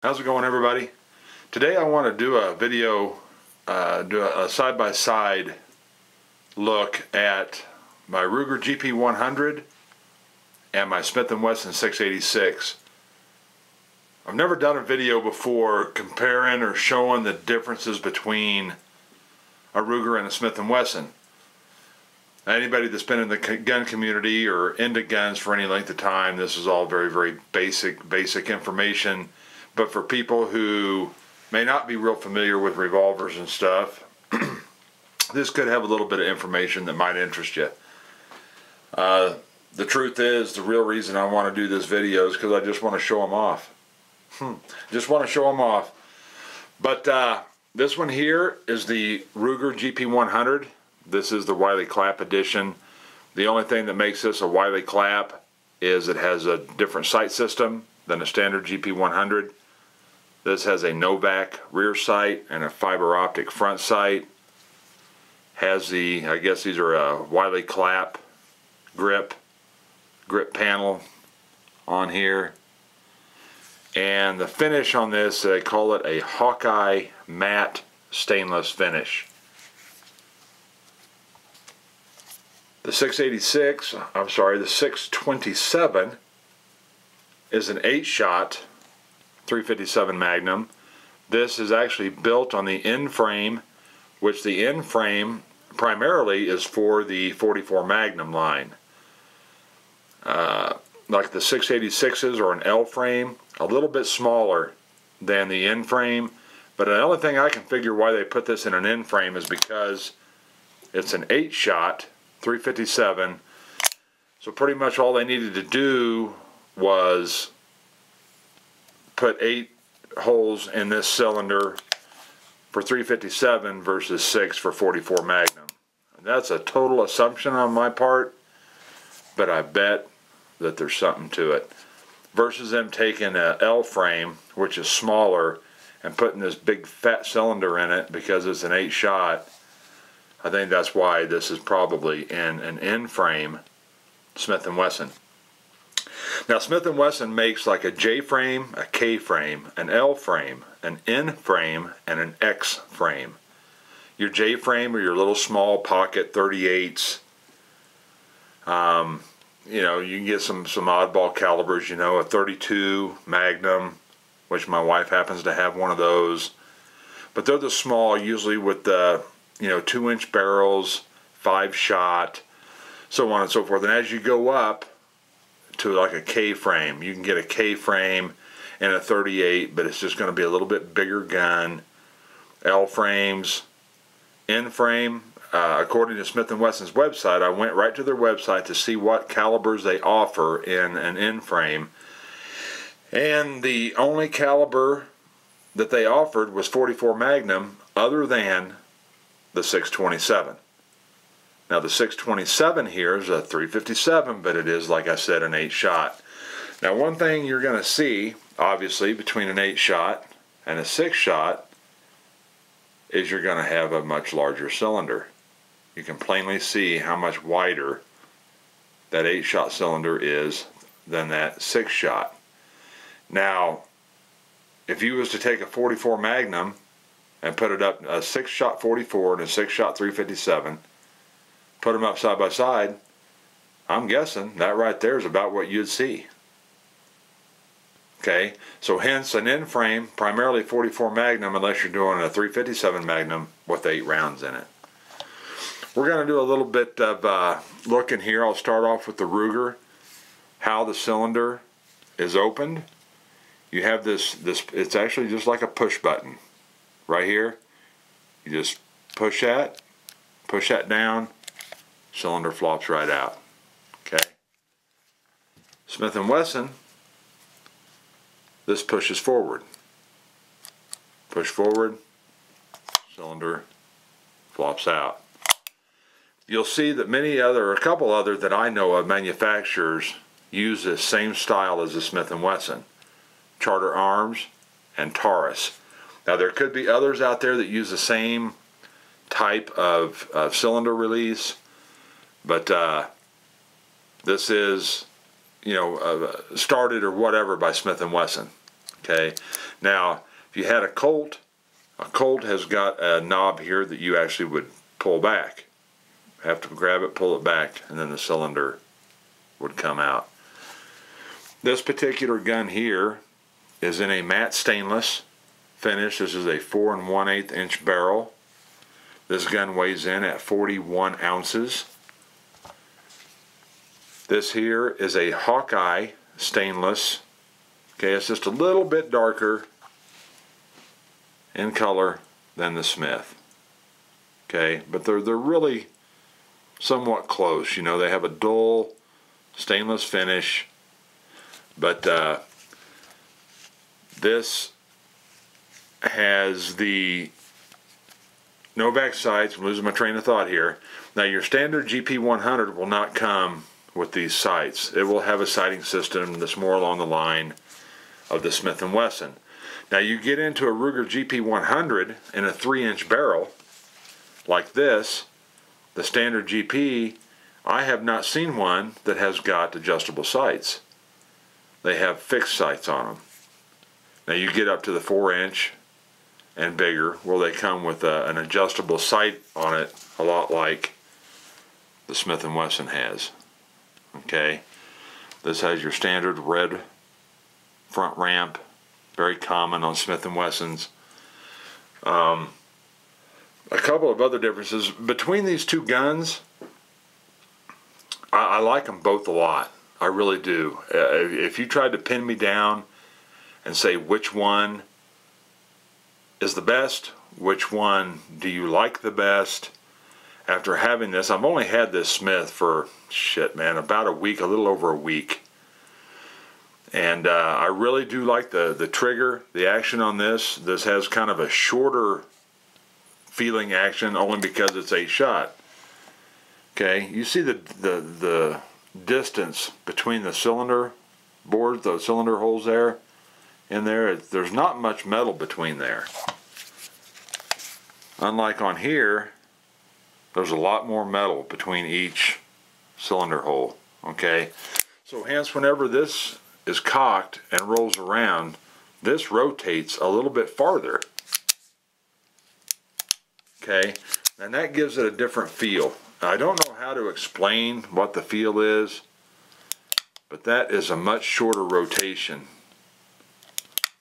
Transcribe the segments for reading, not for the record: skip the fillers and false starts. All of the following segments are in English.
How's it going, everybody? Today I want to do a video, do a side-by-side look at my Ruger GP100 and my Smith & Wesson 686. I've never done a video before comparing or showing the differences between a Ruger and a Smith & Wesson. Anybody that's been in the gun community or into guns for any length of time, this is all very, very basic information. But for people who may not be real familiar with revolvers and stuff, this could have a little bit of information that might interest you. The truth is, the real reason I want to do this video is because I just want to show them off. Just want to show them off. But this one here is the Ruger GP100. This is the Wiley Clapp edition. The only thing that makes this a Wiley Clapp is it has a different sight system than a standard GP100. This has a Novak rear sight and a Fiber-Optic front sight. Has the, I guess these are a Wiley Clapp grip panel on here. And the finish on this, they call it a Hawkeye matte stainless finish. The 627 is an 8-shot 357 Magnum. This is actually built on the end frame, which the end frame primarily is for the 44 Magnum line. Like the 686s are an L frame, a little bit smaller than the end frame, but the only thing I can figure why they put this in an end frame is because it's an 8-shot 357, so pretty much all they needed to do was put 8 holes in this cylinder for 357 versus 6 for 44 Magnum. And that's a total assumption on my part, but I bet that there's something to it. Versus them taking a L frame, which is smaller, and putting this big fat cylinder in it because it's an 8-shot. I think that's why this is probably in an end frame Smith & Wesson. Now Smith & Wesson makes like a J frame, a K frame, an L frame, an N frame, and an X frame. Your J frame are your little small pocket 38s. You know, you can get some oddball calibers, you know, a 32 Magnum, which my wife happens to have one of those. But they're the small, usually with the, you know, 2-inch barrels, 5-shot, so on and so forth. And as you go up to like a K frame, you can get a K frame and a 38, but it's just going to be a little bit bigger gun. L frames, N frame. According to Smith & Wesson's website, I went right to their website to see what calibers they offer in an N frame, and the only caliber that they offered was 44 Magnum, other than the 627. Now the 627 here is a 357, but it is, like I said, an 8-shot. Now one thing you're going to see, obviously, between an 8-shot and a 6-shot is you're going to have a much larger cylinder. You can plainly see how much wider that 8-shot cylinder is than that 6-shot. Now, if you was to take a 44 Magnum and put it up, a 6-shot 44 and a 6-shot 357, put them up side by side, I'm guessing that right there is about what you'd see. Okay, so hence an end frame, primarily 44 Magnum, unless you're doing a 357 Magnum with 8 rounds in it. We're going to do a little bit of looking here. I'll start off with the Ruger, how the cylinder is opened. You have this, it's actually just like a push button right here. You just push that down, cylinder flops right out. Okay. Smith & Wesson, this pushes forward. Push forward, cylinder flops out. You'll see that a couple other that I know of manufacturers use this same style as the Smith & Wesson. Charter Arms and Taurus. Now there could be others out there that use the same type of cylinder release, but this is, you know, started or whatever by Smith & Wesson. Okay, Now, if you had a Colt has got a knob here that you actually would pull back. Have to grab it, pull it back, and then the cylinder would come out. This particular gun here is in a matte stainless finish. This is a 4 1/8 inch barrel. This gun weighs in at 41 ounces. This here is a Hawkeye Stainless. Okay, it's just a little bit darker in color than the Smith. Okay, but they're really somewhat close. You know, they have a dull stainless finish, but this has the Novak sights. I'm losing my train of thought here. Now, your standard GP100 will not come with these sights. It will have a sighting system that's more along the line of the Smith & Wesson. Now, you get into a Ruger GP100 in a 3-inch barrel like this, the standard GP, I have not seen one that has got adjustable sights. They have fixed sights on them. Now, you get up to the 4-inch and bigger, where they come with an adjustable sight on it, a lot like the Smith & Wesson has. Okay, this has your standard red front ramp, very common on Smith & Wessons. A couple of other differences between these two guns. I like them both a lot. I really do. If you tried to pin me down and say which one is the best, which one do you like the best, after having this, I've only had this Smith for, shit man, about a week, a little over a week. And I really do like the trigger, the action on this. This has kind of a shorter feeling action only because it's 8-shot. Okay, you see the distance between the cylinder boards, the cylinder holes there, in there. There's not much metal between there. Unlike on here, there's a lot more metal between each cylinder hole. Okay, so hence whenever this is cocked and rolls around, this rotates a little bit farther. Okay, and that gives it a different feel. I don't know how to explain what the feel is, but that is a much shorter rotation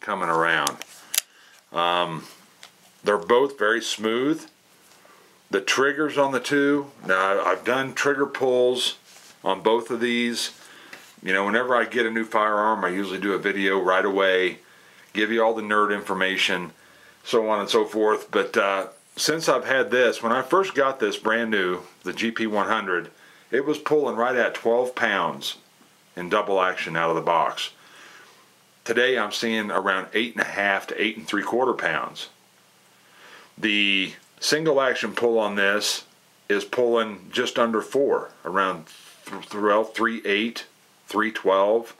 coming around. They're both very smooth. The triggers on the two, now I've done trigger pulls on both of these. You know, whenever I get a new firearm, I usually do a video right away, give you all the nerd information, so on and so forth. But since I've had this, when I first got this brand new, the GP100, it was pulling right at 12 pounds in double action out of the box. Today I'm seeing around 8.5 to 8 3/4 pounds. The single action pull on this is pulling just under 4, around 3.8, 3.12.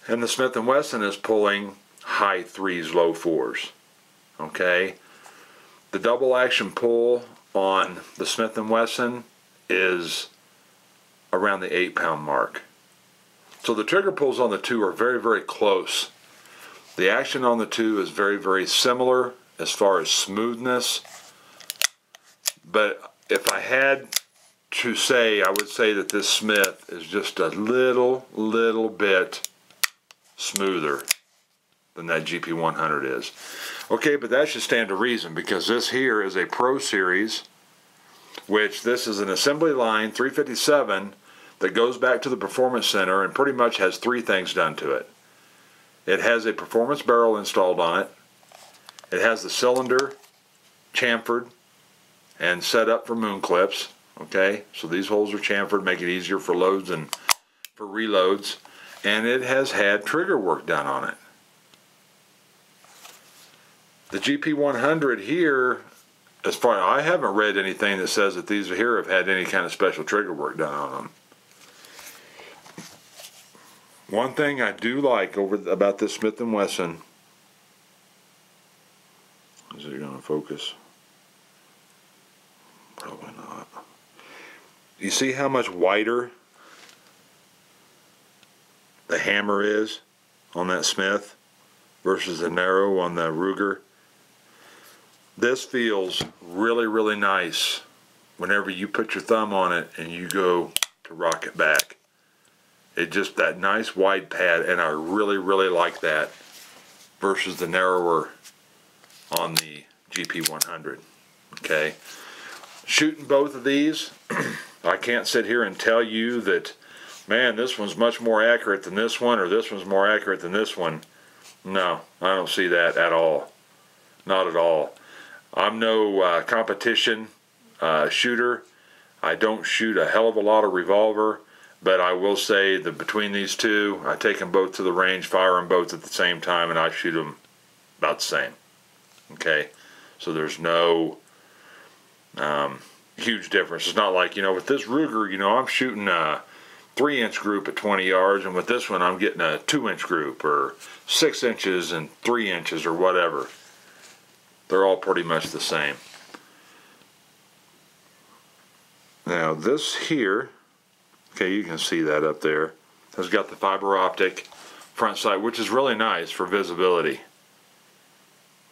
And the Smith & Wesson is pulling high 3s, low 4s. Okay? The double action pull on the Smith & Wesson is around the 8-pound mark. So the trigger pulls on the two are very, very close. The action on the two is very, very similar as far as smoothness. But if I had to say, I would say that this Smith is just a little bit smoother than that GP100 is. Okay, but that should stand to reason, because this here is a Pro Series, which this is an assembly line 357 that goes back to the Performance Center and pretty much has 3 things done to it. It has a performance barrel installed on it. It has the cylinder chamfered and set up for moon clips. Okay, so these holes are chamfered, make it easier for loads and for reloads. And it has had trigger work done on it. The GP100 here, as far I haven't read anything that says that these here have had any kind of special trigger work done on them. One thing I do like about this Smith & Wesson, is it going to focus? Probably not. You see how much wider the hammer is on that Smith versus the narrow on the Ruger. This feels really, really nice whenever you put your thumb on it and you go to rock it back. It just, that nice wide pad, and I really, really like that versus the narrower on the GP100. Okay, shooting both of these, I can't sit here and tell you that, man, this one's much more accurate than this one, or this one's more accurate than this one. No, I don't see that at all. Not at all. I'm no competition shooter. I don't shoot a hell of a lot of revolver, but I will say that between these two, I take them both to the range, fire them both at the same time, and I shoot them about the same. Okay, so there's no huge difference. It's not like, you know, with this Ruger, you know, I'm shooting a 3-inch group at 20 yards, and with this one I'm getting a 2-inch group, or 6 inches and 3 inches, or whatever. They're all pretty much the same. Now this here, okay, you can see that up there, has got the Fiber-Optic front sight, which is really nice for visibility.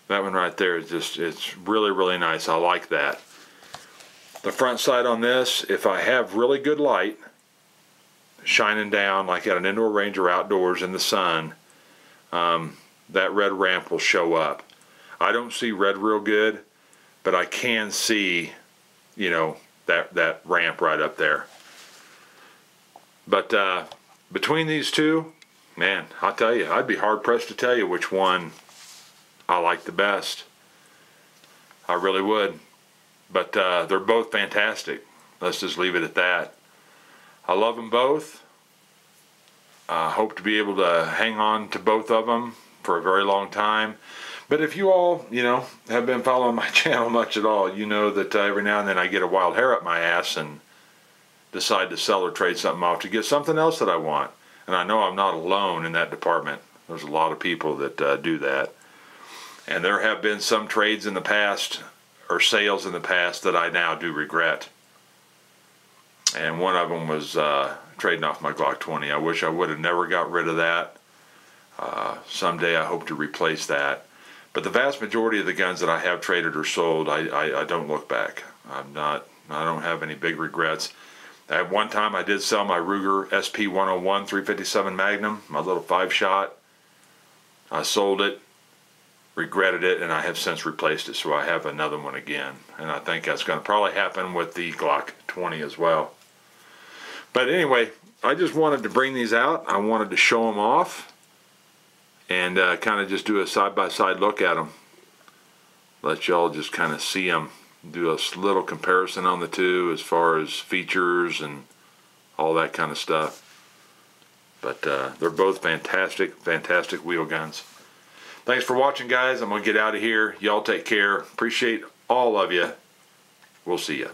That one right there is just, it's really, really nice. I like that. The front sight on this, if I have really good light shining down, like at an indoor range or outdoors in the sun, that red ramp will show up. I don't see red real good, but I can see, you know, that ramp right up there. But between these two, man, I'll tell you, I'd be hard pressed to tell you which one I like the best. I really would. But they're both fantastic. Let's just leave it at that. I love them both. I hope to be able to hang on to both of them for a very long time. But if you all, you know, have been following my channel much at all, you know that every now and then I get a wild hair up my ass and decide to sell or trade something off to get something else that I want. And I know I'm not alone in that department. There's a lot of people that do that. And there have been some trades in the past, or sales in the past, that I now do regret. And one of them was trading off my Glock 20. I wish I would have never got rid of that. Someday I hope to replace that. But the vast majority of the guns that I have traded or sold, I don't look back. I don't have any big regrets. At one time I did sell my Ruger SP101 357 Magnum, my little 5-shot. I sold it, regretted it, and I have since replaced it, so I have another one again. And I think that's going to probably happen with the Glock 20 as well. But anyway, I just wanted to bring these out. I wanted to show them off and kind of just do a side-by-side look at them. Let y'all just kind of see them. Do a little comparison on the two as far as features and all that kind of stuff. But they're both fantastic, fantastic wheel guns. Thanks for watching, guys. I'm going to get out of here. Y'all take care. Appreciate all of you. We'll see you.